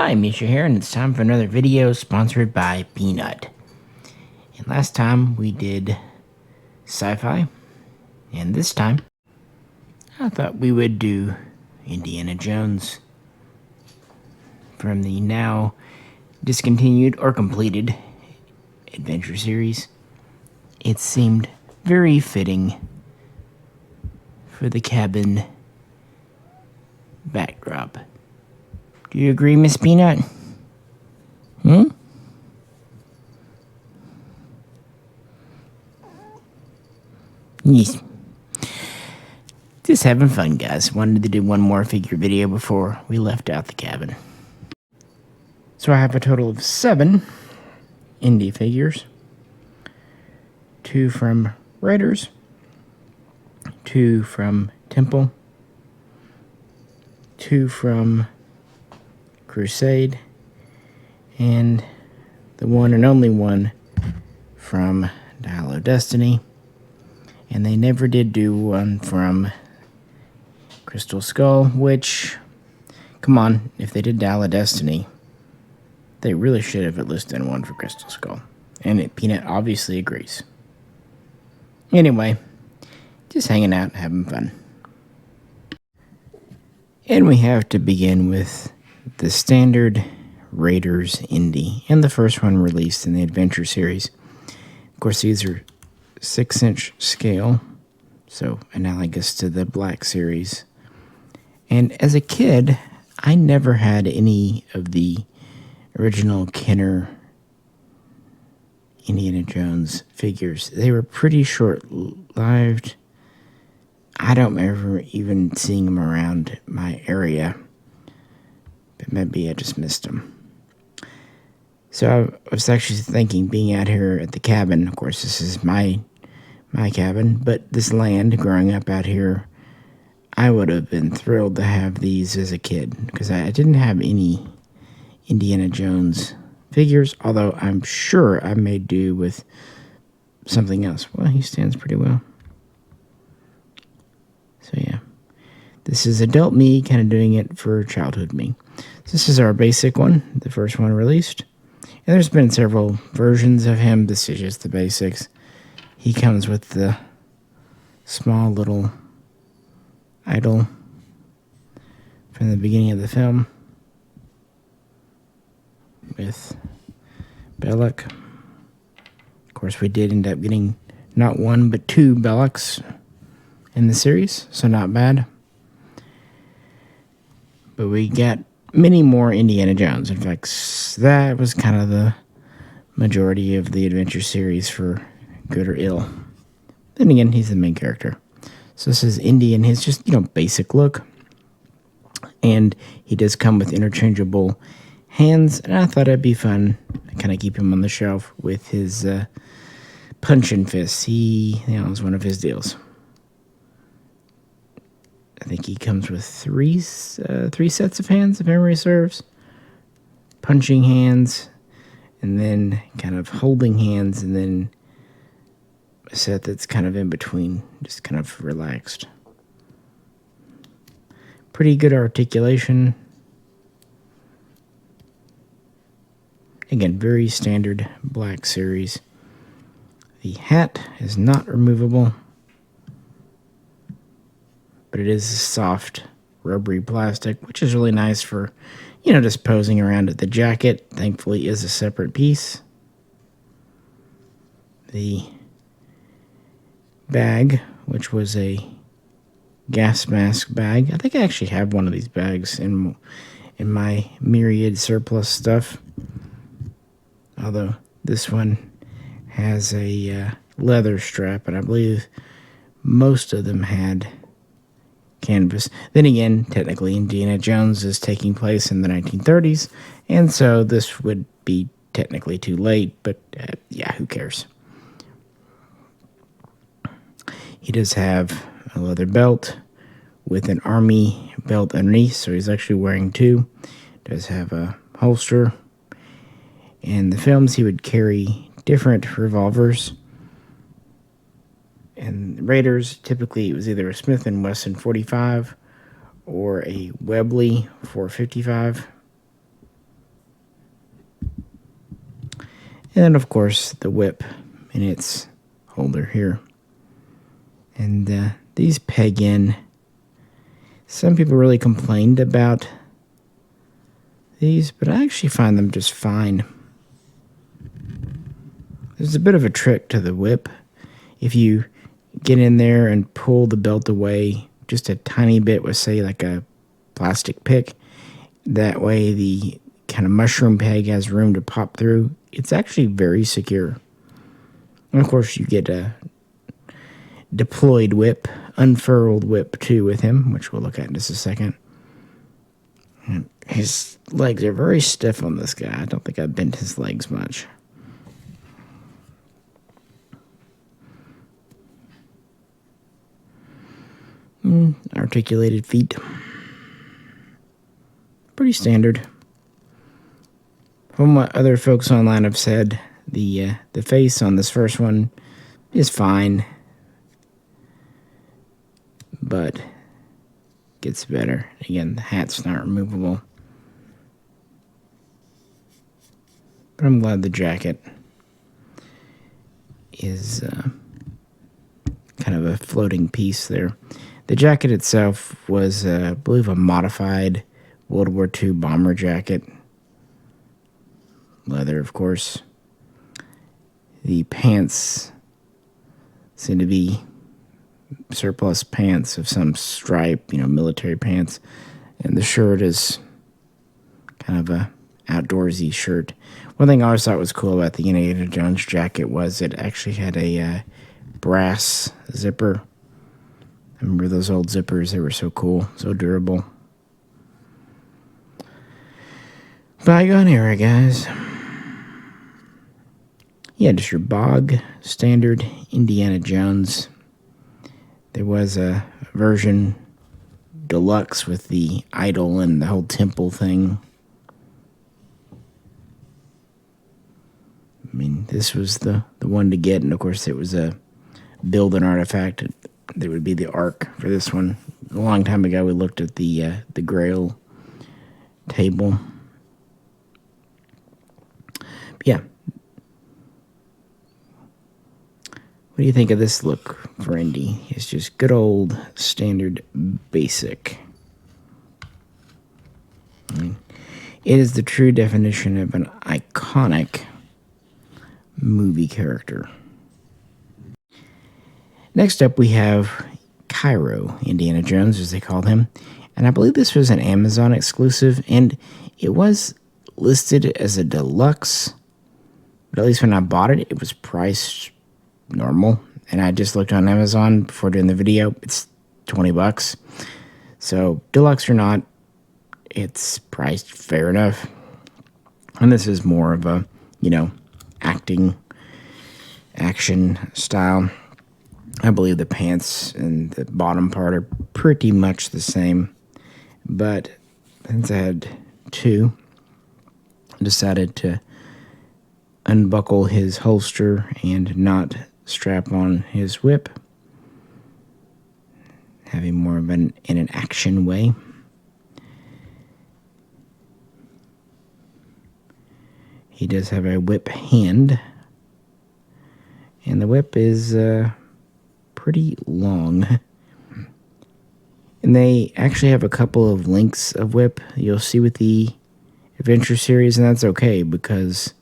Hi, Misha here, and it's time for another video sponsored by Peanut. And last time we did sci-fi, and this time I thought we would do Indiana Jones from the now discontinued or completed adventure series. It seemed very fitting for the cabin backdrop. Do you agree, Miss Peanut? Yes. Just having fun, guys. Wanted to do one more figure video before we left out the cabin. So I have a total of 7 Indy figures. 2 from Raiders. 2 from Temple. 2 from Crusade, and the one and only one from Dial of Destiny. And they never did do one from Crystal Skull, which, come on, if they did Dial of Destiny, they really should have at least done one for Crystal Skull. And Peanut obviously agrees. Anyway, just hanging out, having fun. And we have to begin with the standard Raiders Indy, and the first one released in the Adventure series. Of course, these are 6-inch scale, so analogous to the Black series. And as a kid, I never had any of the original Kenner Indiana Jones figures. They were pretty short-lived. I don't remember even seeing them around my area. But maybe I just missed them. So I was actually thinking, being out here at the cabin, of course this is my cabin, but this land, growing up out here, I would have been thrilled to have these as a kid, because I didn't have any Indiana Jones figures, although I'm sure I may do with something else. Well, he stands pretty well. So yeah, this is adult me kind of doing it for childhood me. This is our basic one, the first one released. And there's been several versions of him. This is just the basics. He comes with the small little idol from the beginning of the film with Belloc. Of course, we did end up getting not 1 but 2 Bellocs in the series, so not bad. But we got many more Indiana Jones. In fact, that was kind of the majority of the adventure series, for good or ill. Then again, he's the main character. So this is Indy in his just, basic look. And he does come with interchangeable hands, and I thought it'd be fun to kind of keep him on the shelf with his punching fists. He, is one of his deals. I think he comes with three sets of hands, if memory serves. Punching hands, and then kind of holding hands, and then a set that's kind of in between, just kind of relaxed. Pretty good articulation. Again, very standard Black series. The hat is not removable, but it is soft, rubbery plastic, which is really nice for, just posing around it. The jacket, thankfully, is a separate piece. The bag, which was a gas mask bag. I think I actually have one of these bags in my myriad surplus stuff. Although this one has a leather strap, and I believe most of them had canvas. Then again, technically Indiana Jones is taking place in the 1930s, and so this would be technically too late, but yeah, who cares? He does have a leather belt with an army belt underneath, so he's actually wearing 2. Does have a holster. In the films, he would carry different revolvers. In Raiders, typically it was either a Smith & Wesson 45 or a Webley 455. And then, of course, the whip in its holder here. And these peg in. Some people really complained about these, but I actually find them just fine. There's a bit of a trick to the whip. If you get in there and pull the belt away just a tiny bit with, say, like a plastic pick, that way the kind of mushroom peg has room to pop through. It's actually very secure. And of course, you get a deployed whip, unfurled whip too with him, which we'll look at in just a second. And his legs are very stiff on this guy. I don't think I've bent his legs much. Articulated feet. Pretty standard. From what other folks online have said, the face on this first one is fine, but gets better. Again, the hat's not removable. But I'm glad the jacket is kind of a floating piece there. The jacket itself was, I believe, a modified World War II bomber jacket. Leather, of course. The pants seem to be surplus pants of some stripe, military pants. And the shirt is kind of a outdoorsy shirt. One thing I always thought was cool about the Indiana Jones jacket was it actually had a brass zipper. I remember those old zippers. They were so cool, so durable. Bygone era, guys. Yeah, just your bog standard Indiana Jones. There was a version deluxe with the idol and the whole temple thing. I mean, this was the one to get, and of course it was a build an artifact. There would be the Ark for this one. A long time ago, we looked at the Grail table. But yeah. What do you think of this look for Indy? It's just good old standard basic. I mean, it is the true definition of an iconic movie character. Next up, we have Cairo, Indiana Jones, as they called him. And I believe this was an Amazon exclusive, and it was listed as a deluxe. But at least when I bought it, it was priced normal. And I just looked on Amazon before doing the video. It's $20. So, deluxe or not, it's priced fair enough. And this is more of a, action style. I believe the pants and the bottom part are pretty much the same. But since I had two, I decided to unbuckle his holster and not strap on his whip. Having more of in an action way. He does have a whip hand. And the whip is pretty long. And they actually have a couple of links of whip you'll see with the Adventure series, and that's okay because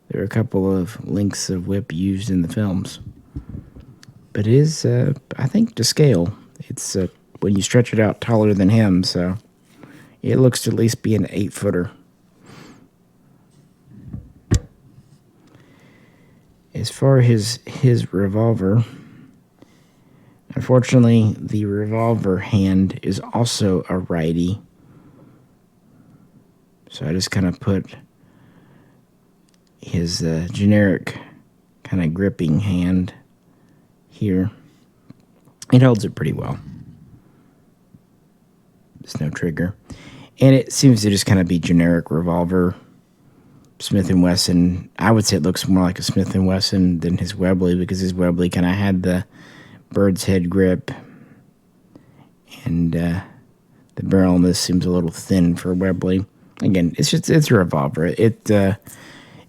there are a couple of links of whip used in the films. But it is, I think, to scale. It's, when you stretch it out, taller than him, so it looks to at least be an 8-footer. As far as his revolver, unfortunately, the revolver hand is also a righty. So I just kind of put his generic kind of gripping hand here. It holds it pretty well. There's no trigger. And it seems to just kind of be generic revolver. Smith & Wesson, I would say it looks more like a Smith & Wesson than his Webley, because his Webley kind of had the bird's head grip, and the barrel on this seems a little thin for Webley. Again, it's a revolver. It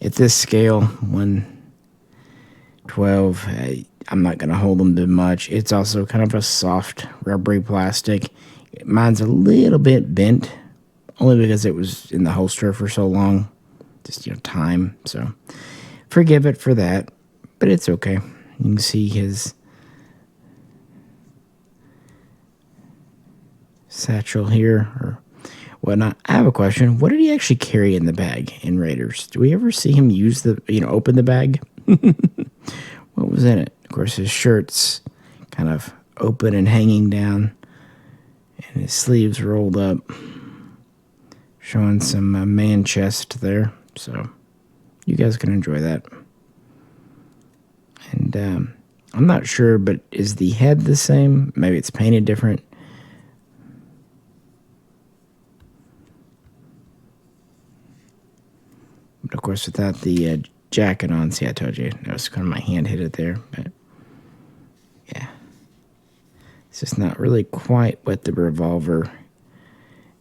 At this scale, 1/12, I'm not going to hold them too much. It's also kind of a soft, rubbery plastic. Mine's a little bit bent, only because it was in the holster for so long. Just, time. So, forgive it for that. But it's okay. You can see his satchel here, or whatnot. I have a question. What did he actually carry in the bag in Raiders? Do we ever see him use open the bag? What was in it? Of course, his shirt's kind of open and hanging down, and his sleeves rolled up, showing some man chest there. So you guys can enjoy that. And I'm not sure, but is the head the same? Maybe it's painted different. But of course, without the jacket on, see, I told you, notice kind of my hand hit it there, but yeah, it's just not really quite what the revolver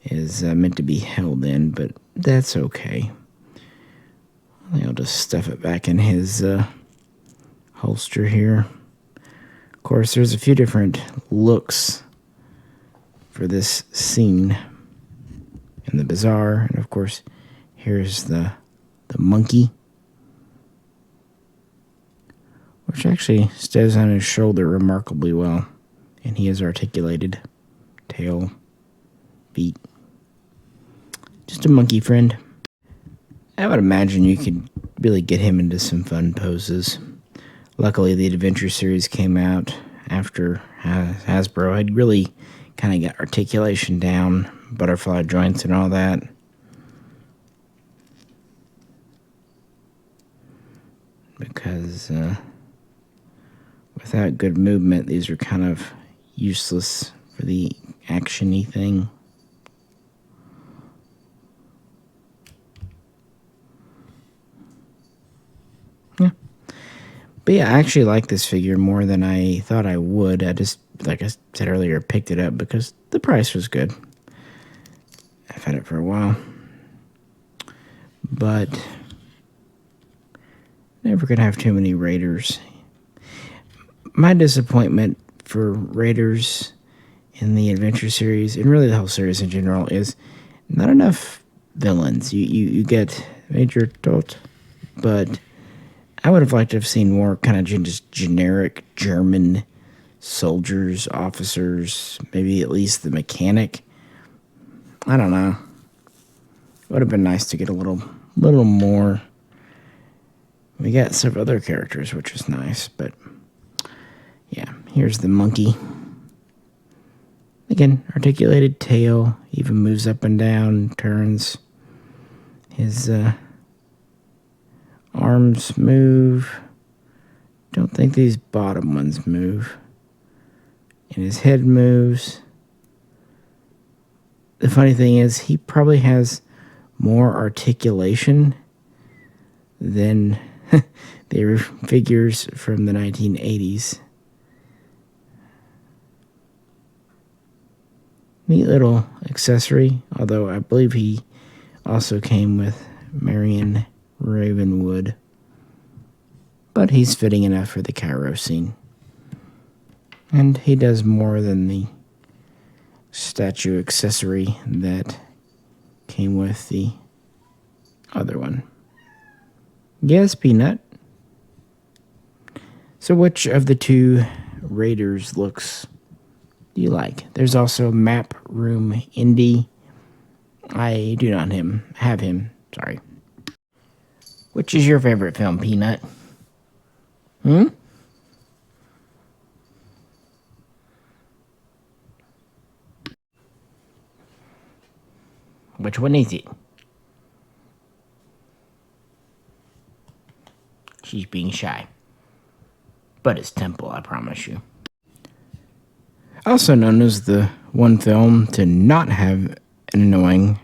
is meant to be held in, but that's okay. I'll just stuff it back in his holster here. Of course, there's a few different looks for this scene in the bazaar, and of course, here's the monkey, which actually stays on his shoulder remarkably well, and he is articulated. Tail, feet. Just a monkey friend. I would imagine you could really get him into some fun poses. Luckily, the Adventure series came out after Hasbro had really kind of got articulation down, butterfly joints and all that. Because without good movement, these are kind of useless for the action-y thing. Yeah. But yeah, I actually like this figure more than I thought I would. I just, like I said earlier, picked it up because the price was good. I've had it for a while. But never gonna have too many Raiders. My disappointment for Raiders in the Adventure series, and really the whole series in general, is not enough villains. You get Major Todt, but I would have liked to have seen more kind of just generic German soldiers, officers, maybe at least the mechanic. I don't know. It would have been nice to get a little more. We got some other characters, which is nice, but yeah, here's the monkey. Again, articulated tail, even moves up and down, turns. His arms move. Don't think these bottom ones move. And his head moves. The funny thing is, he probably has more articulation than the figures from the 1980s. Neat little accessory, although I believe he also came with Marion Ravenwood. But he's fitting enough for the Cairo scene. And he does more than the statue accessory that came with the other one. Yes, Peanut. So which of the two Raiders looks do you like? There's also Map Room Indy. I do not have him. Sorry. Which is your favorite film, Peanut? Which one is it? She's being shy. But it's Temple, I promise you. Also known as the one film to not have an annoying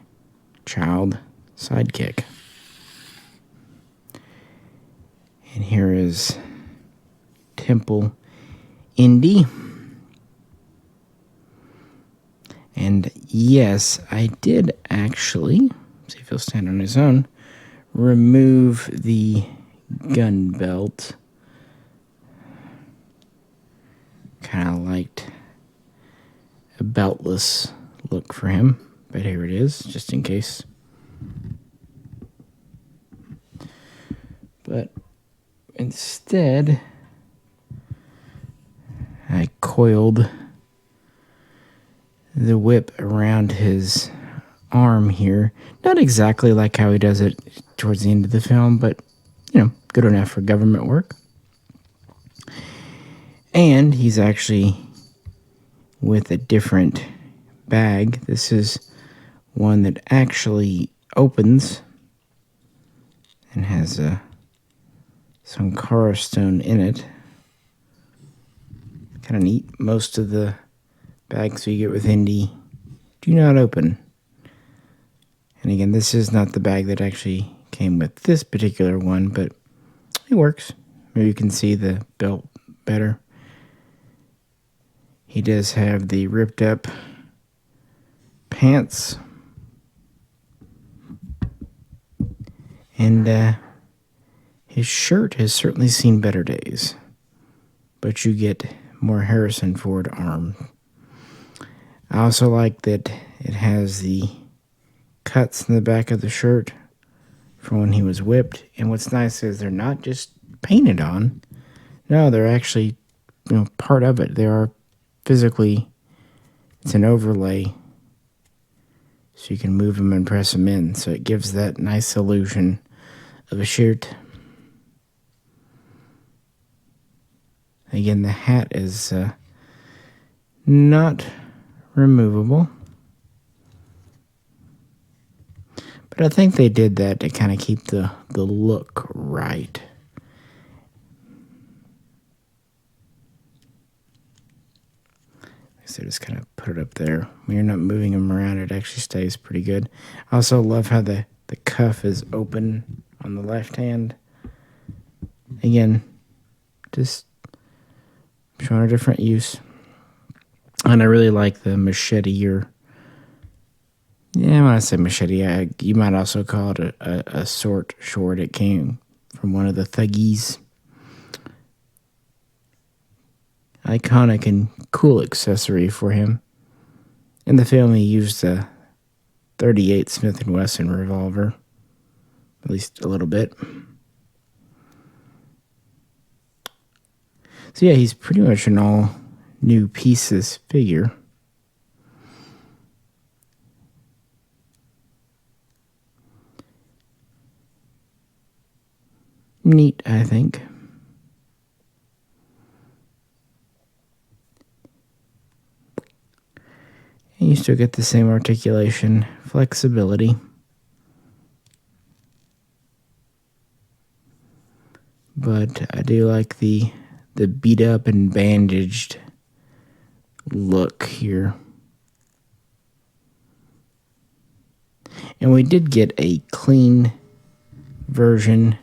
child sidekick. And here is Temple Indy. And yes, I did actually, see if he'll stand on his own, remove the gun belt. Kind of liked a beltless look for him, but here it is, just in case. But instead, I coiled the whip around his arm here. Not exactly like how he does it towards the end of the film, but, good enough for government work. And he's actually with a different bag. This is one that actually opens and has some Kara stone in it. Kind of neat. Most of the bags we get with Indy do not open. And again, this is not the bag that actually came with this particular one, but it works. Maybe you can see the belt better. He does have the ripped up pants. And his shirt has certainly seen better days. But you get more Harrison Ford arm. I also like that it has the cuts in the back of the shirt from when he was whipped. And what's nice is they're not just painted on. No, they're actually, part of it. They are physically, it's an overlay. So you can move them and press them in. So it gives that nice illusion of a shirt. Again, the hat is not removable. But I think they did that to kind of keep the look right. So just kind of put it up there. When you're not moving them around, it actually stays pretty good. I also love how the cuff is open on the left hand. Again, just showing a different use. And I really like the machete, or when I say machete, you might also call it a sword. It came from one of the thuggies. Iconic and cool accessory for him. In the film, he used a .38 Smith & Wesson revolver, at least a little bit. So yeah, he's pretty much an all new pieces figure. Neat, I think. And you still get the same articulation, flexibility. But I do like the beat up and bandaged look here. And we did get a clean version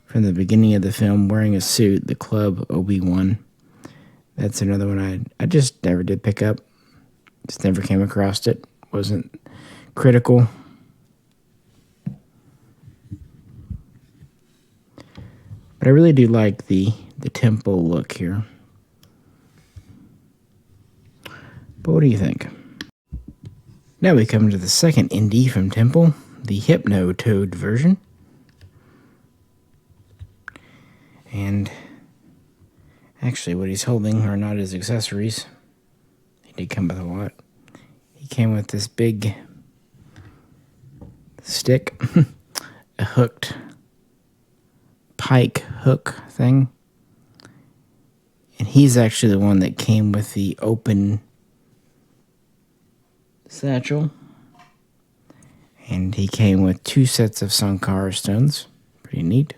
from the beginning of the film wearing a suit, the Club Obi-Wan. That's another one I just never did pick up. Just never came across it. Wasn't critical. But I really do like the temple look here. But what do you think? Now we come to the second Indy from Temple, the Hypno-Toad version. And actually what he's holding are not his accessories. He did come with a lot. He came with this big stick, a hooked pike hook thing. And he's actually the one that came with the open satchel. And he came with 2 sets of Sankara stones. Pretty neat.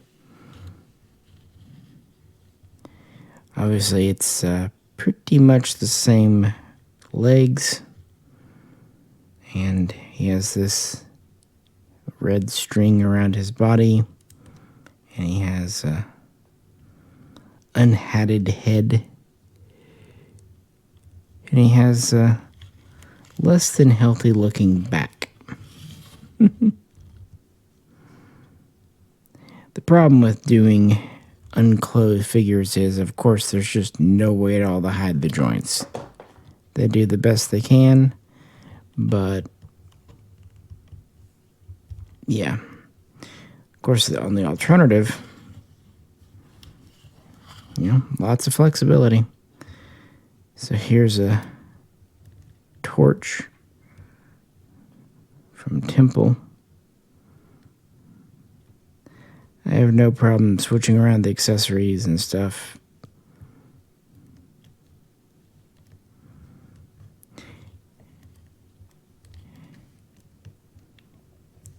Obviously, it's pretty much the same legs. And he has this red string around his body. And he has a unhatted head. And he has a less than healthy looking back. The problem with doing unclothed figures is, of course, there's just no way at all to hide the joints. They do the best they can, but yeah. Of course, the only alternative, lots of flexibility. So here's a torch from Temple. I have no problem switching around the accessories and stuff.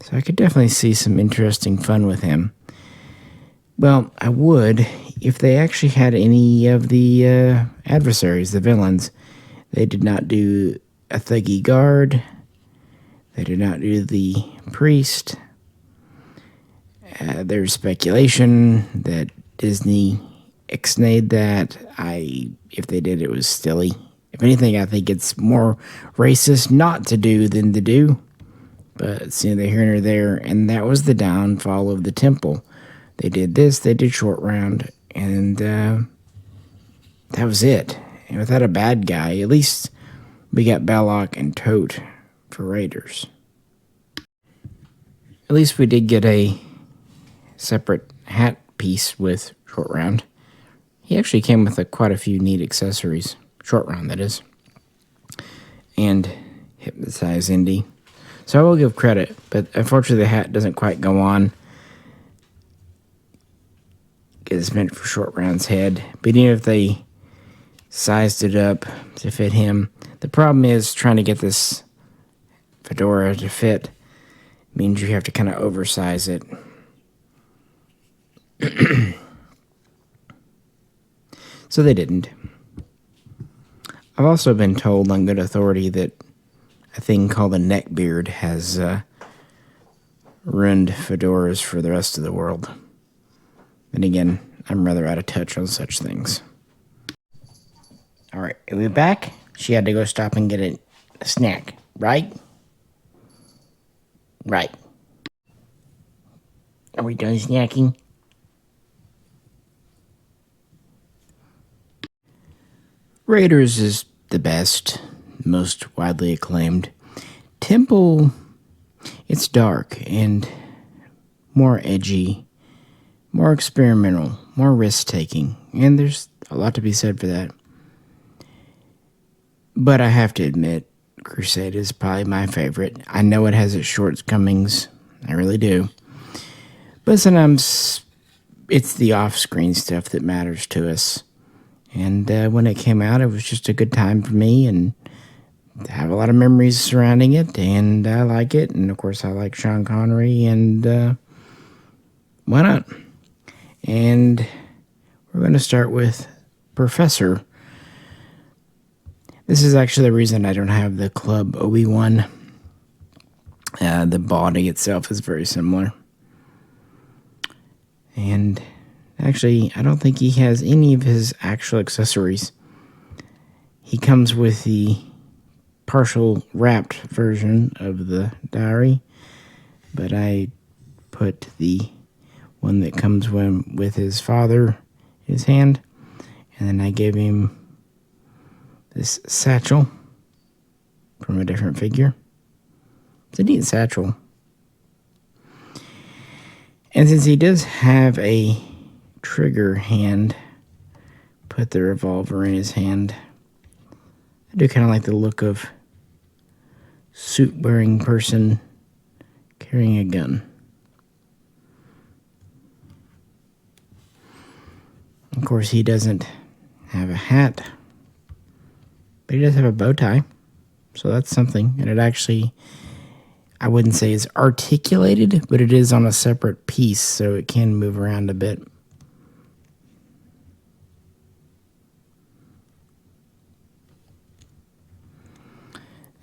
So I could definitely see some interesting fun with him. Well, I would if they actually had any of the adversaries, the villains. They did not do a thuggy guard. They did not do the priest. There's speculation that Disney ixnayed that. If they did, it was silly. If anything, I think it's more racist not to do than to do. But it's neither here nor there, and that was the downfall of the temple. They did this, they did short round, and that was it. And without a bad guy, at least we got Belloc and Tote for Raiders. At least we did get a separate hat piece with short round. He actually came with quite a few neat accessories. Short round, that is. And Hypnotize Indy. So I will give credit, but unfortunately the hat doesn't quite go on. It's meant for Short Round's head. But even if they sized it up to fit him, the problem is trying to get this fedora to fit means you have to kind of oversize it. So they didn't. I've also been told on good authority that a thing called a neckbeard has ruined fedoras for the rest of the world. And again, I'm rather out of touch on such things. Alright, are we back? She had to go stop and get a snack, right? Right. Are we done snacking? Raiders is the best, most widely acclaimed. Temple, it's dark and more edgy, more experimental, more risk-taking, and there's a lot to be said for that. But I have to admit, Crusade is probably my favorite. I know it has its shortcomings, I really do. But sometimes it's the off-screen stuff that matters to us. And when it came out, it was just a good time for me, and I have a lot of memories surrounding it, and I like it. And, of course, I like Sean Connery, and why not? And we're going to start with Professor. This is actually the reason I don't have the Club Obi-Wan. The body itself is very similar. And actually, I don't think he has any of his actual accessories. He comes with the partial wrapped version of the diary, but I put the one that comes with his father in his hand, and then I gave him this satchel from a different figure. It's a neat satchel. And since he does have a trigger hand, put the revolver in his hand. I do kind of like the look of suit-wearing person carrying a gun. Of course, he doesn't have a hat, but he does have a bow tie, so that's something. And it actually, I wouldn't say is articulated, but it is on a separate piece, so it can move around a bit.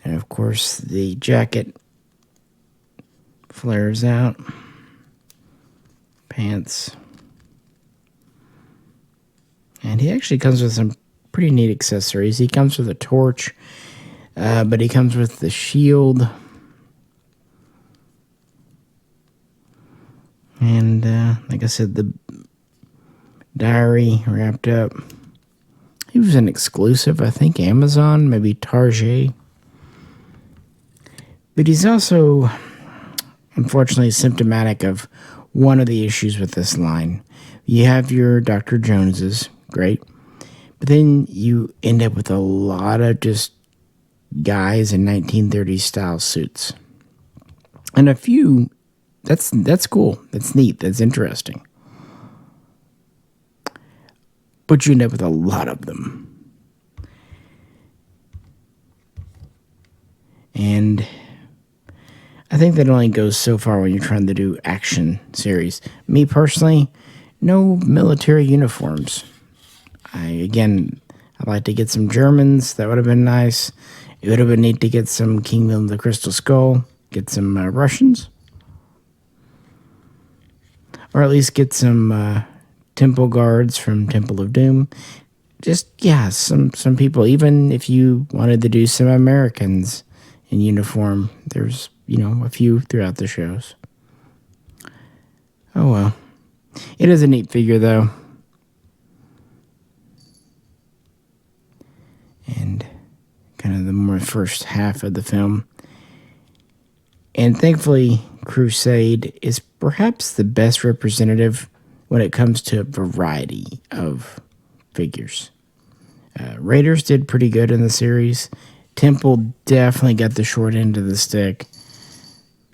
And of course, the jacket flares out. Pants. And he actually comes with some pretty neat accessories. He comes with a torch, but he comes with the shield. And like I said, the diary wrapped up. He was an exclusive, I think, Amazon, maybe Target. But he's also, unfortunately, symptomatic of one of the issues with this line. You have your Dr. Joneses, great. But then you end up with a lot of just guys in 1930s style suits. And a few, that's cool. That's neat. That's interesting. But you end up with a lot of them. And I think that only goes so far when you're trying to do action series. Me personally, no military uniforms. I'd like to get some Germans. That would have been nice. It would have been neat to get some Kingdom of the Crystal Skull. Get some Russians. Or at least get some Temple Guards from Temple of Doom. Just, yeah, some people. Even if you wanted to do some Americans in uniform, there's, a few throughout the shows. Oh, well. It is a neat figure, though. And kind of the more first half of the film. And thankfully, Crusade is perhaps the best representative when it comes to a variety of figures. Raiders did pretty good in the series. Temple definitely got the short end of the stick.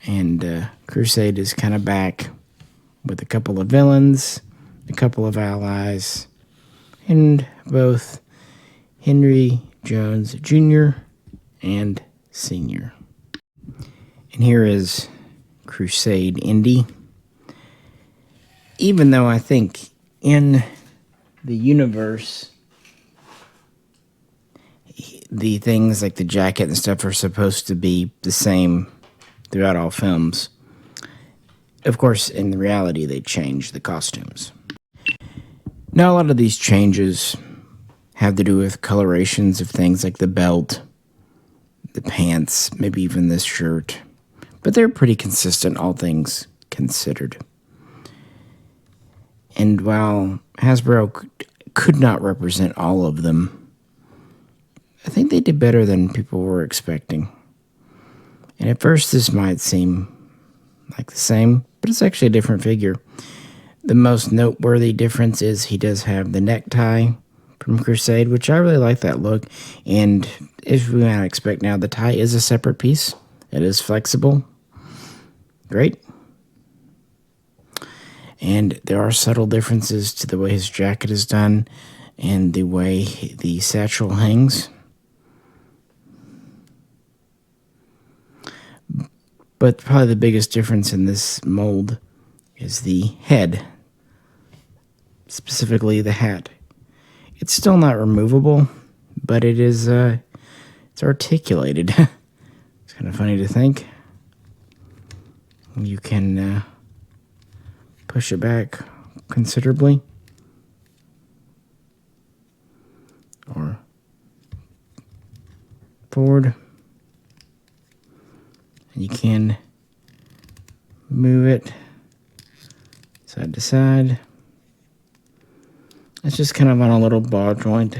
And Crusade is kind of back with a couple of villains, a couple of allies, and both Henry Jones Jr. and Sr. And here is Crusade Indy. Even though I think in the universe, the things like the jacket and stuff are supposed to be the same throughout all films. Of course, in the reality, they change the costumes. Now, a lot of these changes have to do with colorations of things like the belt, the pants, maybe even this shirt. But they're pretty consistent, all things considered. And while Hasbro could not represent all of them, I think they did better than people were expecting. And at first this might seem like the same, but it's actually a different figure. The most noteworthy difference is he does have the necktie from Crusade, which I really like that look. And as we might expect now, the tie is a separate piece. It is flexible. Great. And there are subtle differences to the way his jacket is done and the way the satchel hangs. But probably the biggest difference in this mold is the head, specifically the hat. It's still not removable, but it is it's articulated. It's kind of funny to think. You can push it back considerably, or forward. And you can move it side to side. It's just kind of on a little ball joint.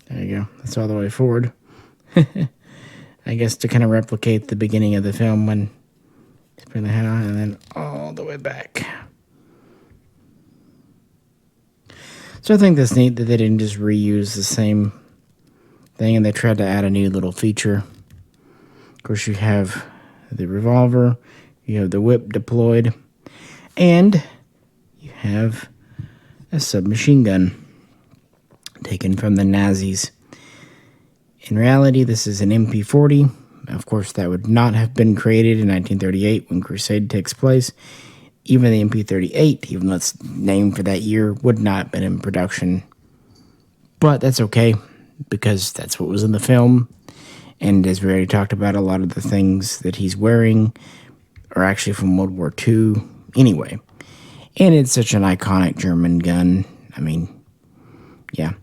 There you go. That's all the way forward. I guess to kind of replicate the beginning of the film when you put the hat on and then all the way back. So I think that's neat that they didn't just reuse the same thing and they tried to add a new little feature. Of course, you have the revolver, you have the whip deployed, and you have a submachine gun taken from the Nazis. In reality, this is an MP40. Of course, that would not have been created in 1938 when Crusade takes place. Even the MP38, even though it's named for that year, would not have been in production. But that's okay, because that's what was in the film. And as we already talked about, a lot of the things that he's wearing are actually from World War II anyway. And it's such an iconic German gun. I mean, yeah.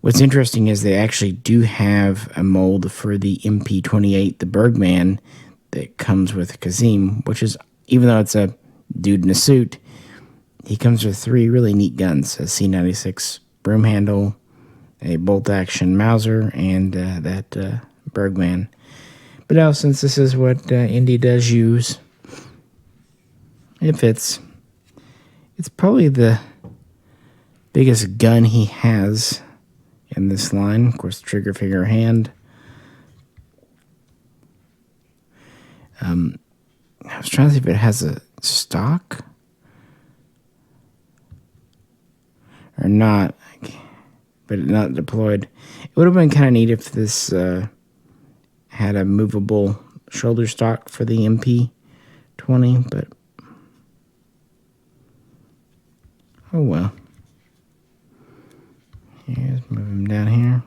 What's interesting is they actually do have a mold for the MP28, the Bergman, that comes with Kazim, which is, even though it's a dude in a suit, he comes with 3 really neat guns: a C96 broom handle, a bolt-action Mauser, and that Bergman. But now, since this is what Indy does use, it fits. It's probably the biggest gun he has in this line. Of course, trigger finger hand. I was trying to see if it has a stock or not, but not deployed. It would have been kind of neat if this had a movable shoulder stock for the MP20, but oh well. Here's move him down here.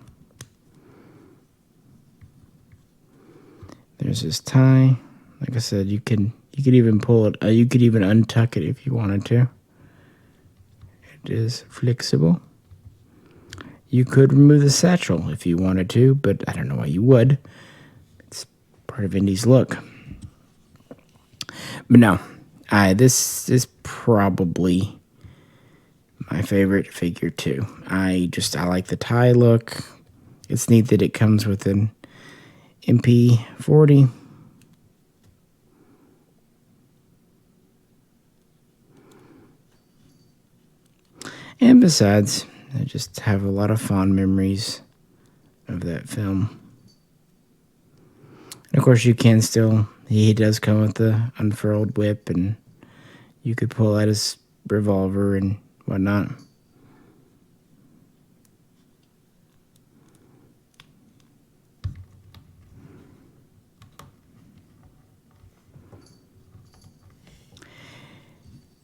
There's his tie. Like I said, you could even pull it. You could even untuck it if you wanted to. It is flexible. You could remove the satchel if you wanted to, but I don't know why you would. It's part of Indy's look. But no, this is probably my favorite figure too. I like the tie look. It's neat that it comes with an MP40. And besides, I just have a lot of fond memories of that film. And of course, you can still, he does come with the unfurled whip, and you could pull out his revolver and whatnot.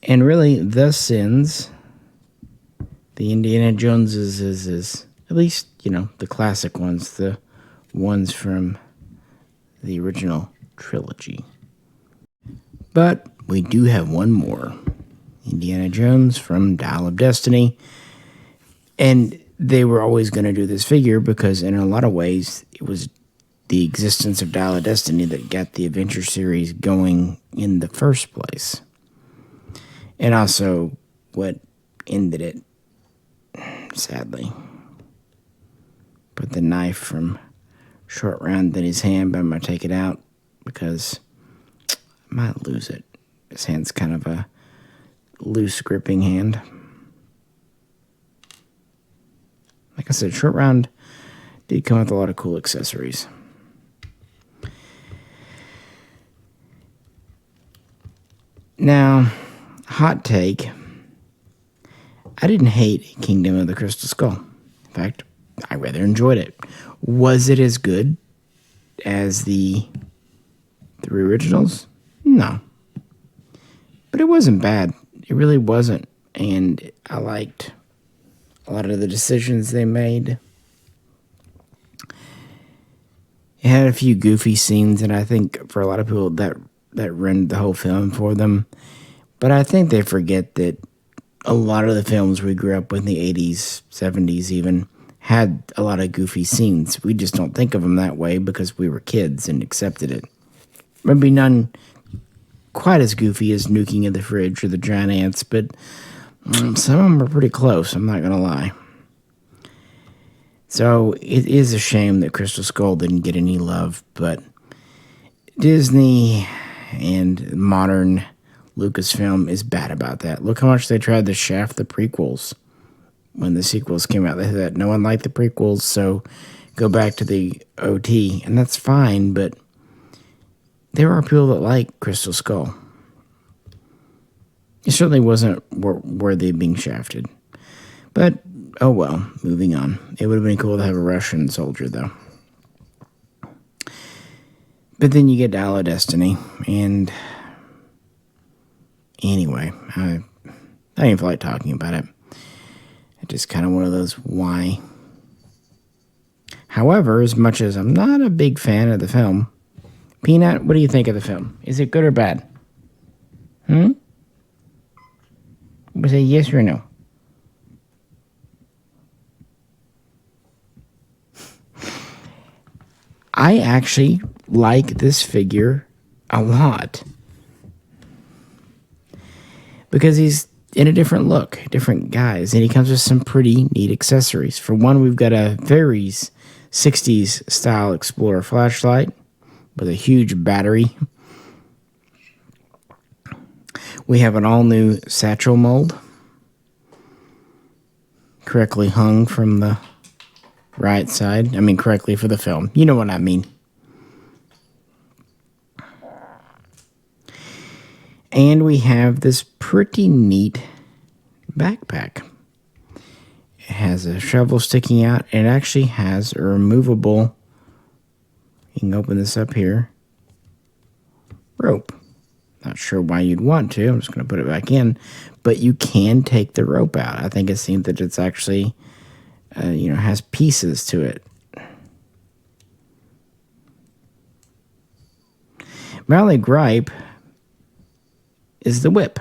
And really, thus ends the Indiana Joneses is at least, the classic ones, the ones from the original trilogy. But we do have one more. Indiana Jones from Dial of Destiny. And they were always going to do this figure because in a lot of ways it was the existence of Dial of Destiny that got the Adventure series going in the first place. And also what ended it, sadly. Put the knife from Short Round in his hand, but I'm going to take it out because I might lose it. His hand's kind of a loose gripping hand. Like I said, Short Round did come with a lot of cool accessories. Now, hot take. I didn't hate Kingdom of the Crystal Skull. In fact, I rather enjoyed it. Was it as good as the 3 originals? No. But it wasn't bad. It really wasn't. And I liked a lot of the decisions they made. It had a few goofy scenes, and I think for a lot of people that ruined the whole film for them. But I think they forget that a lot of the films we grew up with in the 80s, 70s even, had a lot of goofy scenes. We just don't think of them that way because we were kids and accepted it. Maybe none quite as goofy as Nuking in the Fridge or the Giant Ants, but some of them are pretty close, I'm not going to lie. So it is a shame that Crystal Skull didn't get any love, but Disney and modern Lucasfilm is bad about that. Look how much they tried to shaft the prequels when the sequels came out. They said no one liked the prequels, so go back to the OT, and that's fine, but there are people that like Crystal Skull. It certainly wasn't worthy of being shafted. But, oh well, moving on. It would have been cool to have a Russian soldier, though. But then you get Dial of Destiny, and anyway, I don't even feel like talking about it. It's just kind of one of those why. However, as much as I'm not a big fan of the film, Peanut, what do you think of the film? Is it good or bad? Was it yes or no? I actually like this figure a lot because he's in a different look, different guise, and he comes with some pretty neat accessories. For one, we've got a very 60s style Explorer flashlight with a huge battery. We have an all-new satchel mold, correctly hung from the right side. I mean, correctly for the film. You know what I mean. And we have this pretty neat backpack. It has a shovel sticking out, and it actually has a removable, you can open this up here, rope. Not sure why you'd want to. I'm just going to put it back in. But you can take the rope out. I think it seems that it's actually, has pieces to it. My only gripe is the whip.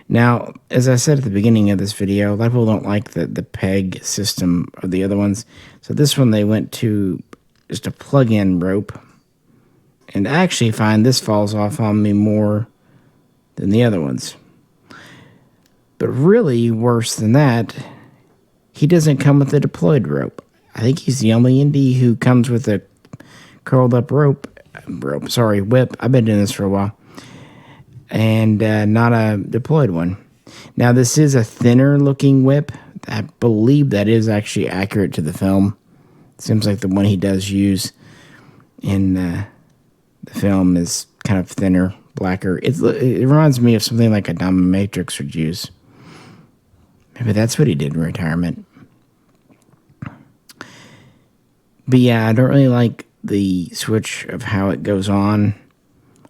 Now, as I said at the beginning of this video, a lot of people don't like the peg system of the other ones. So this one they went to just a plug-in rope. And I actually find this falls off on me more than the other ones. But really, worse than that, he doesn't come with a deployed rope. I think he's the only Indy who comes with a curled up whip. I've been doing this for a while. And not a deployed one. Now, this is a thinner looking whip. I believe that is actually accurate to the film. Seems like the one he does use in the film is kind of thinner, blacker. It reminds me of something like a dominatrix would use. Maybe that's what he did in retirement. But yeah, I don't really like the switch of how it goes on.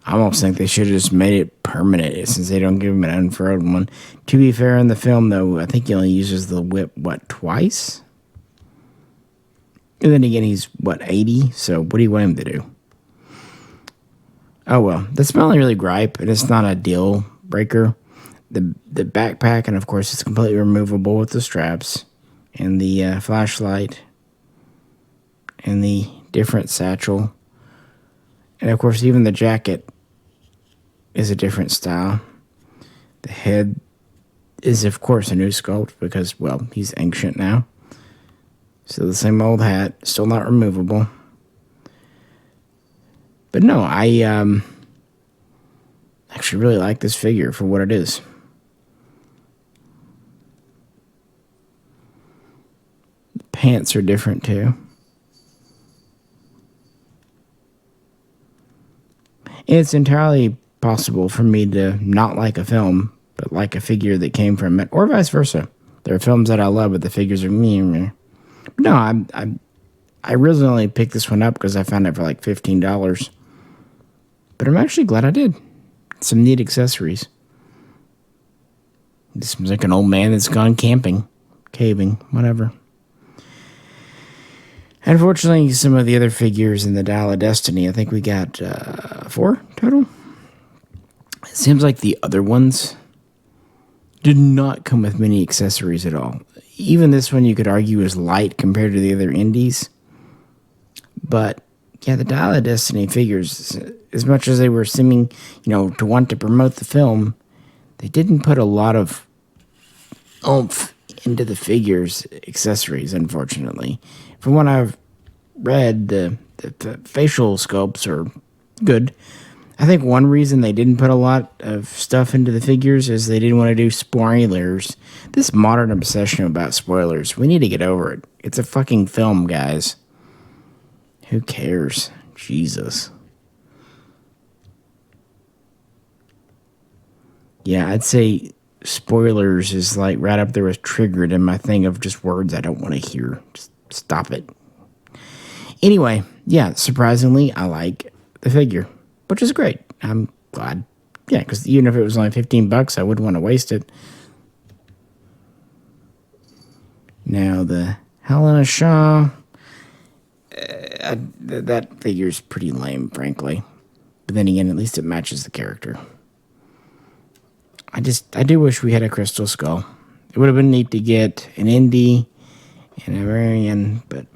I almost think they should have just made it permanent since they don't give him an unfurled one. To be fair, in the film, though, I think he only uses the whip, twice? And then again, he's, 80? So what do you want him to do? Oh, well, that's my only really gripe, and it's not a deal breaker. The backpack, and of course, it's completely removable with the straps, and the flashlight, and the different satchel, and of course, even the jacket is a different style. The head is, of course, a new sculpt because, well, he's ancient now. So the same old hat, still not removable. But no, I actually really like this figure for what it is. The pants are different too. And it's entirely possible for me to not like a film, but like a figure that came from it, or vice versa. There are films that I love, but the figures are meh. No, I originally picked this one up because I found it for like $15. But I'm actually glad I did. Some neat accessories. This seems like an old man that's gone camping, caving, whatever. Unfortunately, some of the other figures in the Dial of Destiny, I think we got 4 total. It seems like the other ones did not come with many accessories at all. Even this one you could argue is light compared to the other Indies. But yeah, the Dial of Destiny figures, as much as they were seeming, to want to promote the film, they didn't put a lot of oomph into the figures' accessories, unfortunately. From what I've read, the facial sculpts are good. I think one reason they didn't put a lot of stuff into the figures is they didn't want to do spoilers. This modern obsession about spoilers, we need to get over it. It's a fucking film, guys. Who cares? Jesus. Yeah, I'd say spoilers is like right up there with triggered in my thing of just words I don't want to hear. Just stop it. Anyway, yeah, surprisingly, I like the figure, which is great. I'm glad. Yeah, because even if it was only $15, I wouldn't want to waste it. Now, the Helena Shaw, that figure's pretty lame, frankly. But then again, at least it matches the character. I do wish we had a crystal skull. It would have been neat to get an Indy and a Varian, but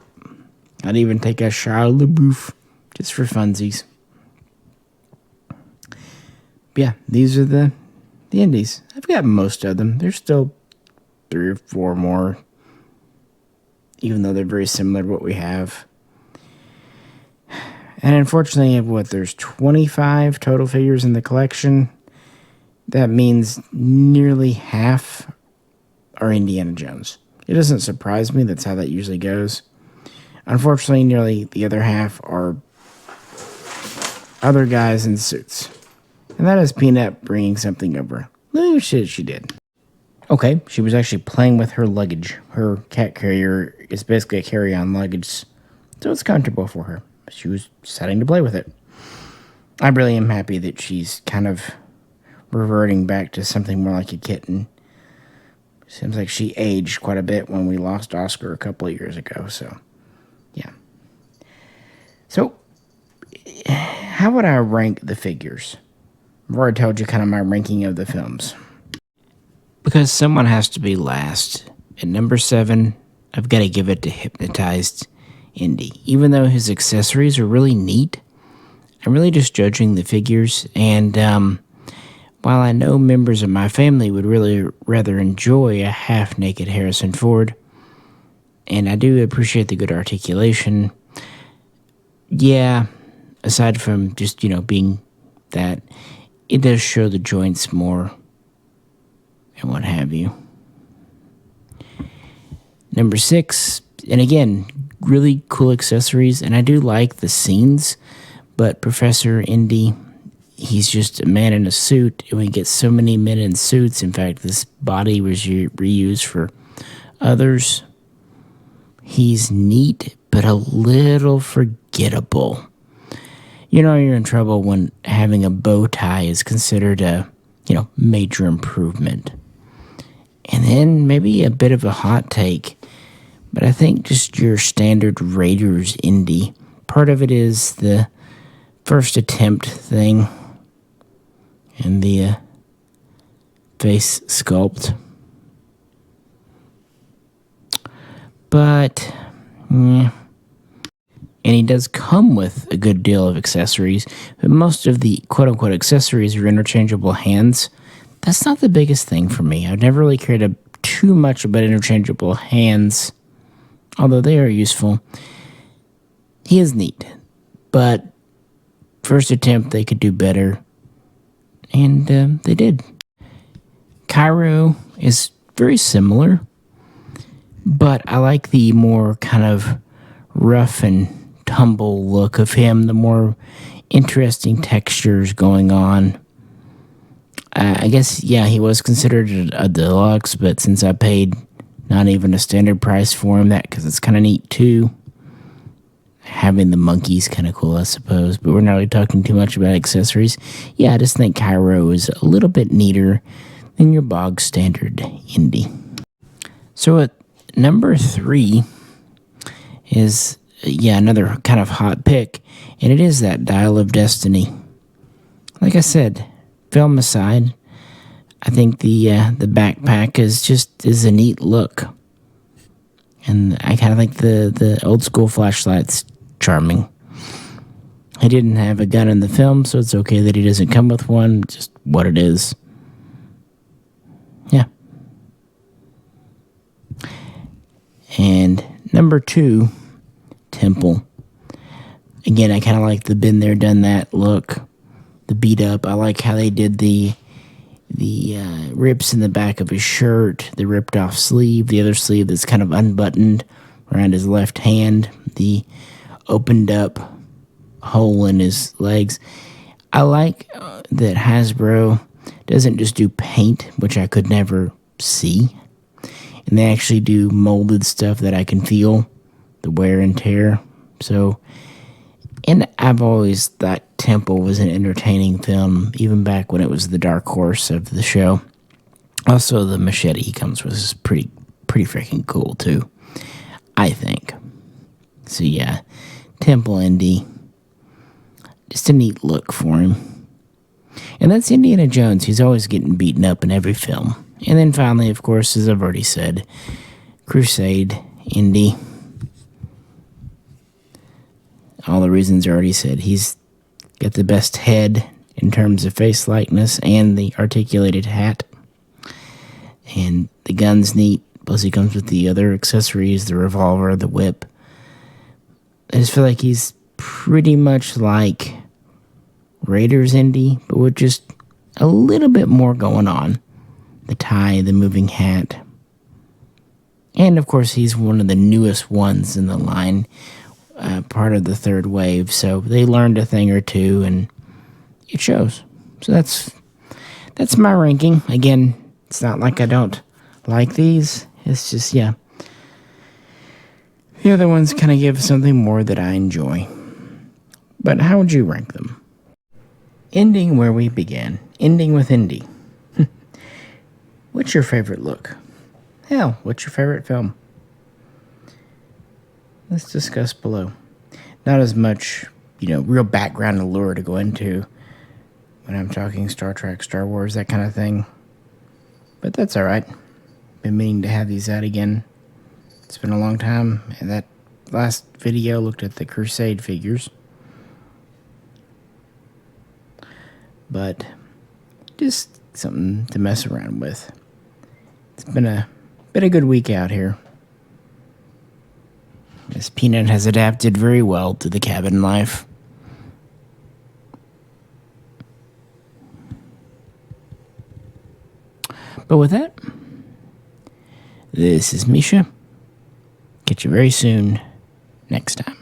I'd even take a Shia LaBeouf just for funsies. But yeah, these are the indies. I've got most of them. There's still 3 or 4 more, even though they're very similar to what we have. And unfortunately, there's 25 total figures in the collection. That means nearly half are Indiana Jones. It doesn't surprise me. That's how that usually goes. Unfortunately, nearly the other half are other guys in suits. And that is Peanut bringing something over. Look at shit she did. Okay, she was actually playing with her luggage. Her cat carrier is basically a carry-on luggage, so it's comfortable for her. She was deciding to play with it. I really am happy that she's kind of reverting back to something more like a kitten. Seems like she aged quite a bit when we lost Oscar a couple of years ago, so yeah. So, how would I rank the figures? I've already told you kind of my ranking of the films. Because someone has to be last. At number 7, I've got to give it to Hypnotized Indy. Even though his accessories are really neat, I'm really just judging the figures. And while I know members of my family would really rather enjoy a half-naked Harrison Ford, and I do appreciate the good articulation, yeah, aside from just, being that, it does show the joints more and what have you. Number 6, and again, really cool accessories, and I do like the scenes, but Professor Indy, he's just a man in a suit, and we get so many men in suits. In fact, this body was reused for others. He's neat, but a little forgettable. You're in trouble when having a bow tie is considered a, major improvement. And then maybe a bit of a hot take, but I think just your standard Raiders Indy. Part of it is the first attempt thing and the face sculpt. But, yeah. And he does come with a good deal of accessories, but most of the quote-unquote accessories are interchangeable hands. That's not the biggest thing for me. I've never really cared too much about interchangeable hands, although they are useful. He is neat, but first attempt they could do better, and they did. Cairo is very similar, but I like the more kind of rough and tumble look of him, the more interesting textures going on. I guess, yeah, he was considered a deluxe, but since I paid not even a standard price for him, because it's kind of neat too. Having the monkey's kind of cool, I suppose, but we're not really talking too much about accessories. Yeah, I just think Cairo is a little bit neater than your bog standard Indy. So at number 3 is, another kind of hot pick, and it is that Dial of Destiny. Like I said, film aside, I think the backpack is a neat look, and I kind of think the old school flashlight's charming. He didn't have a gun in the film, so it's okay that he doesn't come with one. Just what it is. Yeah. And number 2, Temple. Again, I kind of like the been there, done that look. The beat up. I like how they did the rips in the back of his shirt, the ripped off sleeve, the other sleeve that's kind of unbuttoned around his left hand, the opened up hole in his legs. I like that Hasbro doesn't just do paint, which I could never see, and they actually do molded stuff that I can feel the wear and tear. So, and I've always thought Temple was an entertaining film, even back when it was the dark horse of the show. Also, the machete he comes with is pretty freaking cool too, I think. So yeah, Temple Indy, just a neat look for him. And that's Indiana Jones. He's always getting beaten up in every film. And then finally, of course, as I've already said, Crusade, Indy. all the reasons I already said. He's got the best head in terms of face likeness and the articulated hat. And the gun's neat. Plus he comes with the other accessories, the revolver, the whip. I just feel like he's pretty much like Raiders Indy, but with just a little bit more going on. The tie, the moving hat. And of course he's one of the newest ones in the line. Part of the third wave. So they learned a thing or two and it shows. So that's my ranking. Again, it's not like I don't like these. It's just, yeah. The other ones kind of give something more that I enjoy. But how would you rank them? Ending where we began. Ending with Indy. What's your favorite look? Hell, what's your favorite film? Let's discuss below. Not as much, real background allure to go into when I'm talking Star Trek, Star Wars, that kind of thing. But that's alright. Been meaning to have these out again. It's been a long time, and that last video looked at the Crusade figures. But just something to mess around with. It's been a good week out here. Miss Peanut has adapted very well to the cabin life. But with that, this is Misha. Catch you very soon next time.